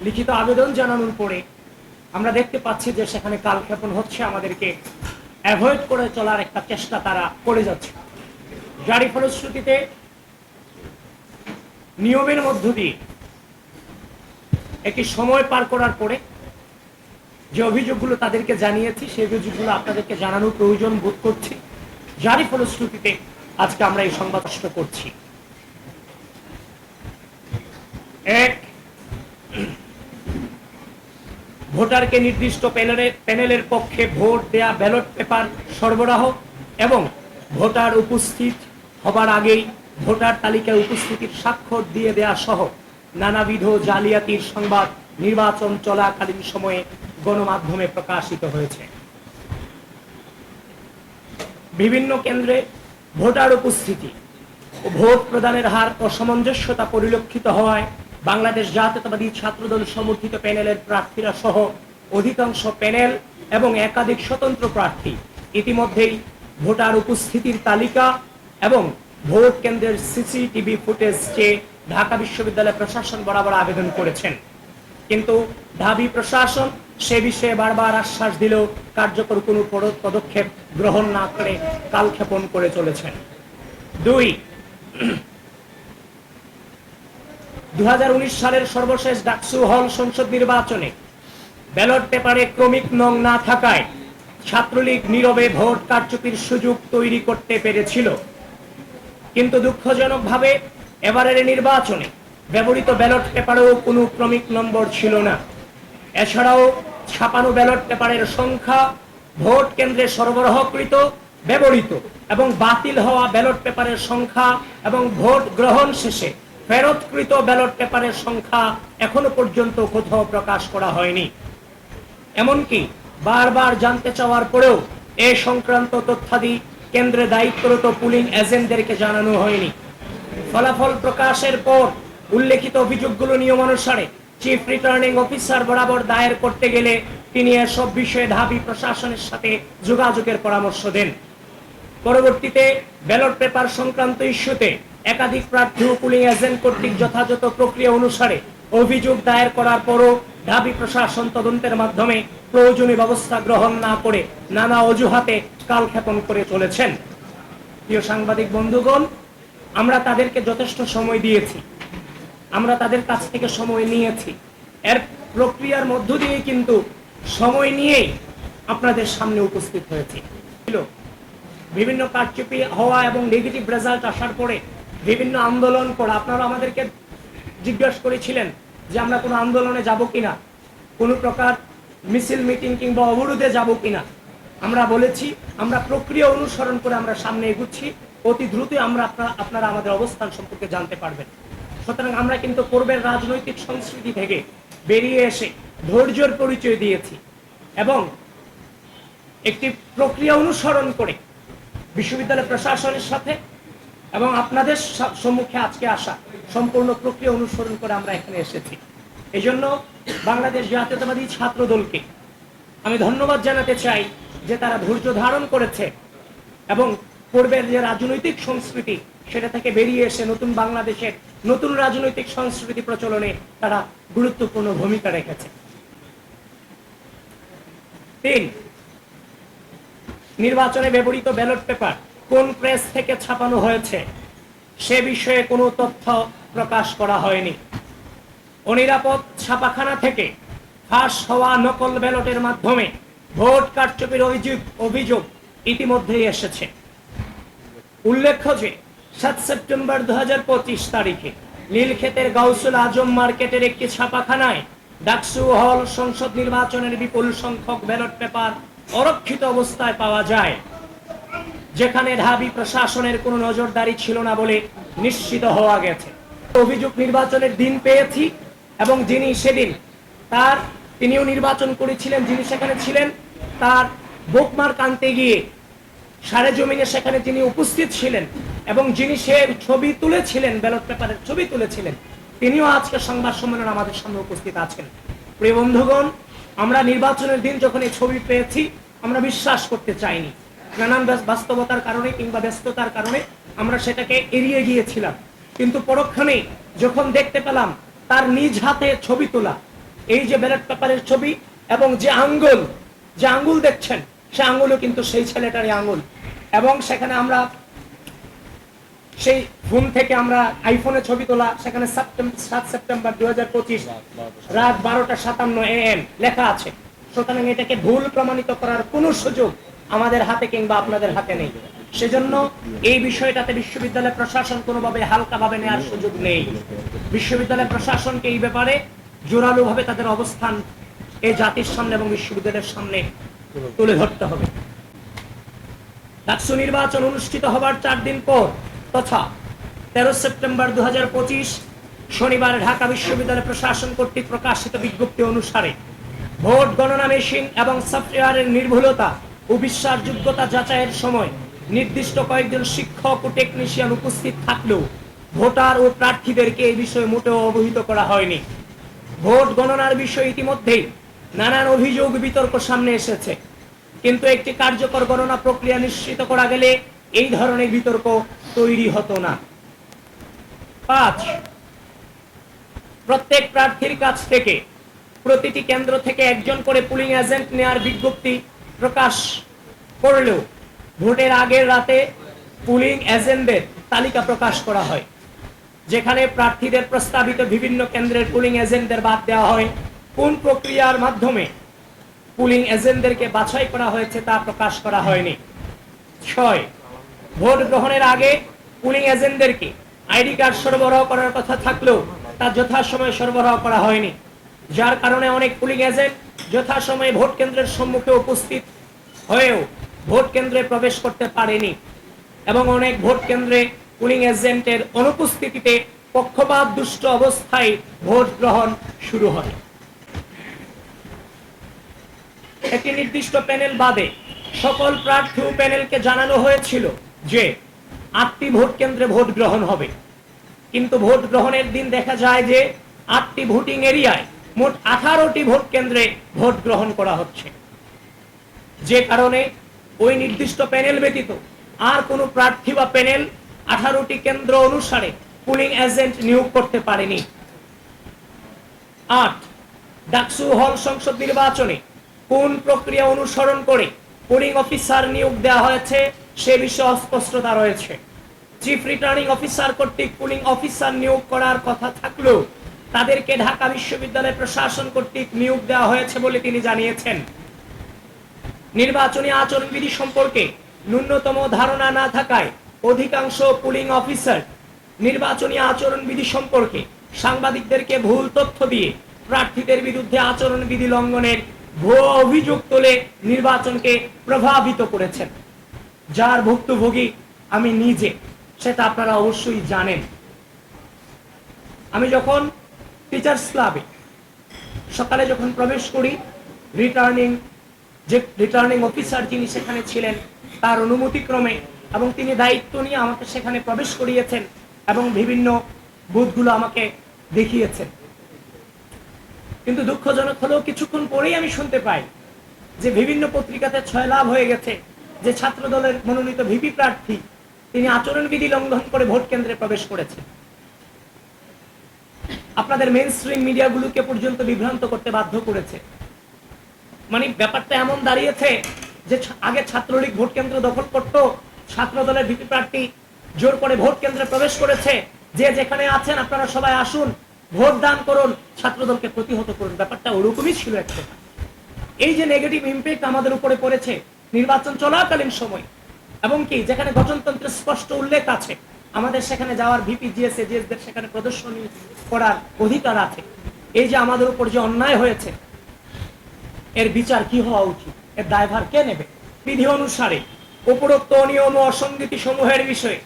লিখিত আবেদন জানানোর পরে আমরা দেখতে পাচ্ছি যে সেখানে কালক্ষেপণ হচ্ছে, আমাদেরকে অ্যাভয়েড করে চলার একটা চেষ্টা তারা করে যাচ্ছে। যারই ফলশ্রুতিতে নিয়মের মধ্য দিয়ে একটি সময় পার করার পরে যে অভিযোগগুলো তাদেরকে জানিয়েছি সেই অভিযোগগুলো আপনাদেরকে জানানোর প্রয়োজন বোধ করছি, যারই ফলশ্রুতিতে আজকে আমরা এই সংবাদ নষ্ট করছি। এক, ভোটারকে নির্দিষ্ট প্যানেলের পক্ষে ভোট দেয়া ব্যালট পেপার সরবরাহ এবং ভোটার উপস্থিত হবার আগেই ভোটার তালিকায় উপস্থিতির স্বাক্ষর দিয়ে দেয়া সহ নানাবিধ জালিয়াতির সংবাদ নির্বাচন চলাকালীন সময়ে গণমাধ্যমে প্রকাশিত হয়েছে। বিভিন্ন কেন্দ্রে ভোটার উপস্থিতি ও ভোট প্রদানের হার অসামঞ্জস্যতা পরিলক্ষিত হওয়ায় বাংলাদেশ জাতীয়তাবাদী ছাত্রদল সমর্থিত প্যানেলের প্রার্থীরা সহ অধিকাংশ প্যানেল এবং একাধিক স্বতন্ত্র প্রার্থী ইতিমধ্যেই ভোটার উপস্থিতির তালিকা এবং ভোট কেন্দ্রের সিসিটিভি ফুটেজ চেয়ে ঢাকা বিশ্ববিদ্যালয় প্রশাসন বরাবর আবেদন করেছেন, কিন্তু ঢাবি প্রশাসন সে বিষয়ে বারবার আশ্বাস দিলেও কার্যকর কোনো পদক্ষেপ গ্রহণ না করে কালক্ষেপণ করে চলেছেন। 2, 2019 সালের সর্বশেষ ডাকসু হল সংসদ নির্বাচনে ব্যালট পেপারে ক্রমিক নং না থাকায় ছাত্রলীগ নীরবে ভোট কারচুপির সুযোগ তৈরি করতে পেরেছিল, কিন্তু দুঃখজনকভাবে এবারের নির্বাচনে ব্যবহৃত ব্যালট পেপারেও কোনো ক্রমিক নম্বর ছিল না। এছাড়াও ছাপানো ব্যালট পেপারের সংখ্যা, ভোট কেন্দ্রে সরবরাহকৃত, ব্যবহৃত এবং বাতিল হওয়া ব্যালট পেপারের সংখ্যা এবং ভোট গ্রহণ শেষে ফেরতকৃত ব্যালট পেপারের সংখ্যা এখনো পর্যন্ত কোথাও প্রকাশ করা হয়নি। এমনকি বারবার জানতে চাওয়ার পরেও এ সংক্রান্ত তথ্যাদি কেন্দ্রে দায়িত্বরত পুলিং এজেন্টদেরকে জানানো হয়নি। ফলাফল প্রকাশের পর উল্লেখিত অভিযোগগুলো নিয়মানুসারে চিফ রিটার্নিং অফিসার বরাবর দায়ের করতে গেলে তিনি এসব বিষয়ে ঢাবি প্রশাসনের সাথে যোগাযোগের পরামর্শ দেন। পরবর্তীতে ব্যালট পেপার সংক্রান্ত ইস্যুতে একাধিক প্রার্থী ও পুলিং এজেন্ট কর্তৃক যথাযথ প্রক্রিয়া অনুসারে অভিযোগ দায়ের করার পরও ঢাবি প্রশাসন তদন্তের মাধ্যমে প্রয়োজনীয় ব্যবস্থা গ্রহণ না করে নানা অজুহাতে কালক্ষেপণ করে চলেছেন। প্রিয় সাংবাদিক বন্ধুগণ, আমরা তাদেরকে যথেষ্ট সময় দিয়েছি, আমরা তাদের কাছ থেকে সময় নিয়েছি, এর প্রক্রিয়ার মধ্য দিয়ে কিন্তু সময় নিয়েই আপনাদের সামনে উপস্থিত হয়েছি। বিভিন্ন কারচুপি হওয়া এবং নেগেটিভ রেজাল্ট আসার পরে বিভিন্ন আন্দোলন করা, আপনারা আমাদেরকে জিজ্ঞাসা করেছিলেন যে আমরা কোনো আন্দোলনে যাব কিনা, কোনো প্রকার মিছিল মিটিং কিংবা অবরোধে যাব কিনা। আমরা বলেছি আমরা প্রক্রিয়া অনুসরণ করে আমরা সামনে এগুচ্ছি, অতি দ্রুতই আমরা আপনারা আমাদের অবস্থান সম্পর্কে জানতে পারবেন। সুতরাং আমরা কিন্তু পূর্বের রাজনৈতিক সংস্কৃতি থেকে বেরিয়ে এসে ধৈর্যের পরিচয় দিয়েছি এবং একটি প্রক্রিয়া অনুসরণ করে বিশ্ববিদ্যালয় প্রশাসনের সাথে এবং আপনাদের সম্মুখে আজকে আসা সম্পূর্ণ প্রক্রিয়া অনুসরণ করে আমরা এখানে এসেছি। এই জন্য বাংলাদেশ জাতীয়তাবাদী ছাত্র দলকে আমি ধন্যবাদ জানাতে চাই যে তারা ধৈর্য ধারণ করেছে এবং পূর্বের যে রাজনৈতিক সংস্কৃতি সেটা থেকে বেরিয়ে এসে নতুন বাংলাদেশের নতুন রাজনৈতিক সংস্কৃতি প্রচলনে তারা গুরুত্বপূর্ণ ভূমিকা রেখেছে। 3, নির্বাচনে ব্যবহৃত ব্যালট পেপার কোন প্রেস থেকে ছাপানো হয়েছে সে বিষয়ে কোনো তথ্য প্রকাশ করা হয়নি। অনিরাপদ ছাপাখানা থেকে ফাঁস হওয়া নকল ব্যালটের মাধ্যমে ভোট কারচুপির অভিযোগ ইতিমধ্যেই এসেছে। উল্লেখ্য যে 7 সেপ্টেম্বর 2025 তারিখে নীলক্ষেতের গাউসুল আজম মার্কেটের একটি ছাপাখানায় ডাকসু হল সংসদ নির্বাচনের বিপুল সংখ্যক ব্যালট পেপার অরক্ষিত অবস্থায় পাওয়া যায়, যেখানে ঢাবি প্রশাসনের কোনো নজরদারি ছিল না বলে নিশ্চিত হওয়া গেছে। অভিযোগ নির্বাচনের দিন পেয়েছি এবং যিনি সেদিন তিনিও নির্বাচন করেছিলেন, যিনি সেখানে ছিলেন তার বুকমার্ক আনতে গিয়ে সারেজমিনে সেখানে তিনি উপস্থিত ছিলেন এবং যিনি সে ছবি তুলেছিলেন, ব্যালট পেপারের ছবি তুলেছিলেন, তিনিও আজকে সংবাদ সম্মেলনে আমাদের সামনে উপস্থিত আছেন। প্রিয় বন্ধুগণ, আমরা নির্বাচনের দিন যখন এই ছবি পেয়েছি আমরা বিশ্বাস করতে চাইনি, নানান বাস্তবতার কারণে কিংবা ব্যস্ততার কারণে আমরা সেটাকে এড়িয়ে গিয়েছিলাম, কিন্তু পরক্ষণেই যখন দেখতে পেলাম তার নিজ হাতে ছবি তোলা এই যে ব্যালট পেপারের ছবি এবং যে আঙ্গুল দেখছেন, সে আঙ্গুলও কিন্তু সেই ছেলেটারই আঙ্গুল। এবং সেখানে আমরা সেই ফোন থেকে আমরা আইফোনে ছবি তোলা, সেখানে 7 সেপ্টেম্বর 2025 রাত 12:57 AM লেখা আছে। সুতরাং এটাকে ভুল প্রমাণিত করার কোনো সুযোগ আমাদের হাতে কিংবা আপনাদের হাতে নেই। সেজন্য এই বিষয়টাতে বিশ্ববিদ্যালয় প্রশাসন কোনোভাবে হালকাভাবে নেওয়ার সুযোগ নেই। বিশ্ববিদ্যালয় প্রশাসনকে এই ব্যাপারে জোরালোভাবে তাদের অবস্থান এই জাতির সামনে এবং বিশ্ববিদ্যালয়ের সামনে তুলে ধরতে হবে। ডাকসু নির্বাচন অনুষ্ঠিত হবার 4 দিন পর তথা 13 সেপ্টেম্বর 2025 শনিবার ঢাকা বিশ্ববিদ্যালয় প্রশাসন কর্তৃক প্রকাশিত বিজ্ঞপ্তি অনুসারে ভোট গণনা মেশিন এবং সফটওয়্যারের নির্ভুলতা ও বিশ্বাসযোগ্যতা যাচাইয়ের সময় নির্দিষ্ট কয়েকজন শিক্ষক ও টেকনিশিয়ান উপস্থিত থাকলেও ভোটার ও প্রার্থীদেরকে এই বিষয়ে মোটেও অবহিত করা হয়নি। ভোট গণনার বিষয়ে ইতিমধ্যেই নানান অভিযোগ বিতর্ক সামনে এসেছে, কিন্তু একটি কার্যকর গণনা প্রক্রিয়া নিশ্চিত করা গেলে এই ধরনের বিতর্ক তৈরি হতো না। 5, প্রত্যেক প্রার্থীর কাছ থেকে প্রতিটি কেন্দ্র থেকে একজন করে পুলিং এজেন্ট নেয়ার বিজ্ঞপ্তি প্রকাশ করলেও ভোটের আগের রাতে পুলিং এজেন্টদের তালিকা প্রকাশ করা হয়, যেখানে প্রার্থীদের প্রস্তাবিত বিভিন্ন কেন্দ্রের পুলিং এজেন্টদের বাদ দেওয়া হয়। কোন প্রক্রিয়ার মাধ্যমে পুলিং এজেন্টদেরকে বাছাই করা হয়েছে তা প্রকাশ করা হয়নি। 6, ভোট গ্রহণের আগে পুলিং এজেন্টদেরকে আইডি কার্ড সরবরাহ করার কথা থাকলেও তা যথাসময়ে সরবরাহ করা হয়নি, যার কারণে অনেক পুলিং এজেন্ট যথাসময়ে ভোট কেন্দ্রের সম্মুখে উপস্থিত হয়েও ভোট কেন্দ্রে প্রবেশ করতে পারেনি এবং অনেক ভোট কেন্দ্রে পুলিং এজেন্টের অনুপস্থিতিতে পক্ষপাত দুষ্ট অবস্থায় ভোট গ্রহণ শুরু হয়। একটি নির্দিষ্ট প্যানেল বাদে সকল প্রার্থী ও প্যানেলকে জানানো হয়েছিল যে 8টি ভোট কেন্দ্রে ভোট গ্রহণ হবে, কিন্তু ভোট গ্রহণের দিন দেখা যায় যে 8টি ভোটিং এরিয়ায় মোট 18টি ভোট কেন্দ্রে ভোট গ্রহণ করা হচ্ছে, যে কারণে ওই নির্দিষ্ট প্যানেল ব্যতীত আর কোনো প্রার্থী বা প্যানেল 18টি কেন্দ্র অনুসারে পুলিং এজেন্ট নিয়োগ করতে পারেনি। 8, ডাকসু হল সংসদ নির্বাচনে কোন প্রক্রিয়া অনুসরণ করে পুলিং অফিসার নিয়োগ দেওয়া হয়েছে সে বিষয়ে অস্পষ্টতা রয়েছে। চিফ রিটার্নিং অফিসার কর্তৃক পুলিং অফিসার নিয়োগ করার কথা থাকলেও তাদেরকে ঢাকা বিশ্ববিদ্যালয় প্রশাসন কর্তৃক নিয়োগ দেওয়া হয়েছে বলে তিনি জানিয়েছেন। নির্বাচনী আচরণবিধি সম্পর্কে ন্যূনতম ধারণা না থাকায় অধিকাংশ পুলিং অফিসার নির্বাচনী আচরণবিধি সম্পর্কে সাংবাদিকদেরকে ভুল তথ্য দিয়ে প্রার্থীদের বিরুদ্ধে আচরণবিধি লঙ্ঘনের ভুয়ো অভিযোগ তুলে নির্বাচনকে প্রভাবিত করেছেন, যার ভুক্তভোগী আমি নিজে, সেটা আপনারা অবশ্যই জানেন। আমি যখন টিচার্স ক্লাবে সকালে যখন প্রবেশ করি, রিটার্নিং অফিসার যিনি সেখানে ছিলেন তার অনুমতিক্রমে এবং তিনি দায়িত্ব নিয়ে আমাকে সেখানে প্রবেশ করিয়েছেন এবং বিভিন্ন বুথগুলো আমাকে দেখিয়েছেন। কিন্তু দুঃখজনক হলেও কিছুক্ষণ পরেই আমি শুনতে পাই যে বিভিন্ন পত্রিকাতে ছয়লাভ হয়ে গেছে যে ছাত্র দলের মনোনীত ভিপি প্রার্থী তিনি আচরণবিধি লঙ্ঘন করে ভোট কেন্দ্রে প্রবেশ করেছেন। আপনাদের মেইন স্ট্রিম মিডিয়াগুলোকে পর্যন্ত বিভ্রান্ত করতে বাধ্য করেছে। মানে ব্যাপারটা এমন দাঁড়িয়েছে যে আগে ছাত্রলীগ ভোট কেন্দ্র দখল করত, ছাত্র দলের ভিপি প্রার্থী জোর করে ভোট কেন্দ্রে প্রবেশ করেছে, যে যেখানে আছেন আপনারা সবাই আসুন, ভোট দান করুন, ছাত্রদলকে প্রতিহত করুন। ব্যাপারটা ওরকমই ছিল একটা। এই যে নেগেটিভ ইম্প্যাক্ট আমাদের উপরে পড়েছে নির্বাচন চলাকালীন সময়, এবং কি যেখানে গঠনতন্ত্রের স্পষ্ট উল্লেখ আছে আমাদের সেখানে যাওয়ার ভিপি জিএসদের সেখানে প্রদর্শনী করার অধিকার আছে, এই যে আমাদের উপর যে অন্যায় হয়েছে এর বিচার কি হওয়া উচিত, এর দায়ভার কে নেবে? বিধি অনুসারে উপরোক্ত অনিয়ম ও অসঙ্গতি সমূহের বিষয়ে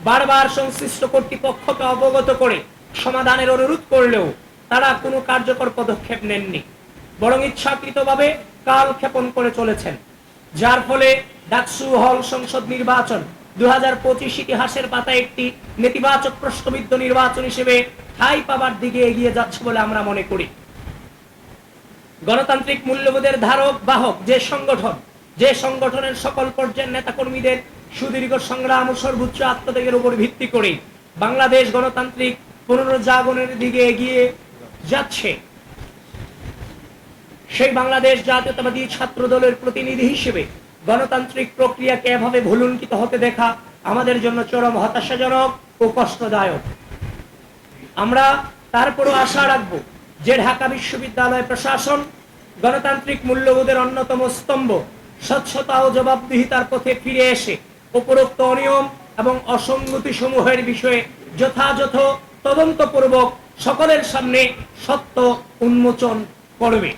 বারবার সংশ্লিষ্ট কর্তৃপক্ষকে অবগত করে সমাধানের অনুরোধ করলেও তারা কোনো কার্যকর পদক্ষেপ নেননি, বরং ইচ্ছাকৃতভাবে কালক্ষেপণ করে চলেছেন, যার ফলে ডাকসু হল সংসদ নির্বাচন 2025 ইতিহাসের পাতায় একটি নেতিবাচক প্রশ্নবিদ্ধ নির্বাচন হিসেবে ঠাঁই পাবার দিকে এগিয়ে যাচ্ছে বলে আমরা মনে করি। গণতান্ত্রিক মূল্যবোধের ধারক বাহক যে সংগঠনের সকল পর্যায়ের নেতাকর্মীদের সুদীর্ঘ সংগ্রাম ও সর্বোচ্চ আত্মত্যাগের উপর ভিত্তি করে বাংলাদেশ গণতান্ত্রিক পুনরুজ্জাগরণের দিকে এগিয়ে যাচ্ছে, সেই বাংলাদেশ জাতীয়তাবাদী ছাত্র দলের প্রতিনিধি হিসেবে গণতান্ত্রিক প্রক্রিয়াকে এভাবে ভুলুণ্ঠিত হতে দেখা আমাদের জন্য চরম হতাশাজনক ও কষ্টদায়ক। আমরা তারপরও আশা রাখব যে ঢাকা বিশ্ববিদ্যালয় প্রশাসন গণতান্ত্রিক মূল্যবোধের অন্যতম স্তম্ভ স্বচ্ছতা ও জবাবদিহিতার পথে ফিরে এসে উপরোক্ত অনিয়ম এবং অসঙ্গতি সমূহের বিষয়ে যথাযথ তদন্তপূর্বক সকলের সামনে সত্য উন্মোচন করবে।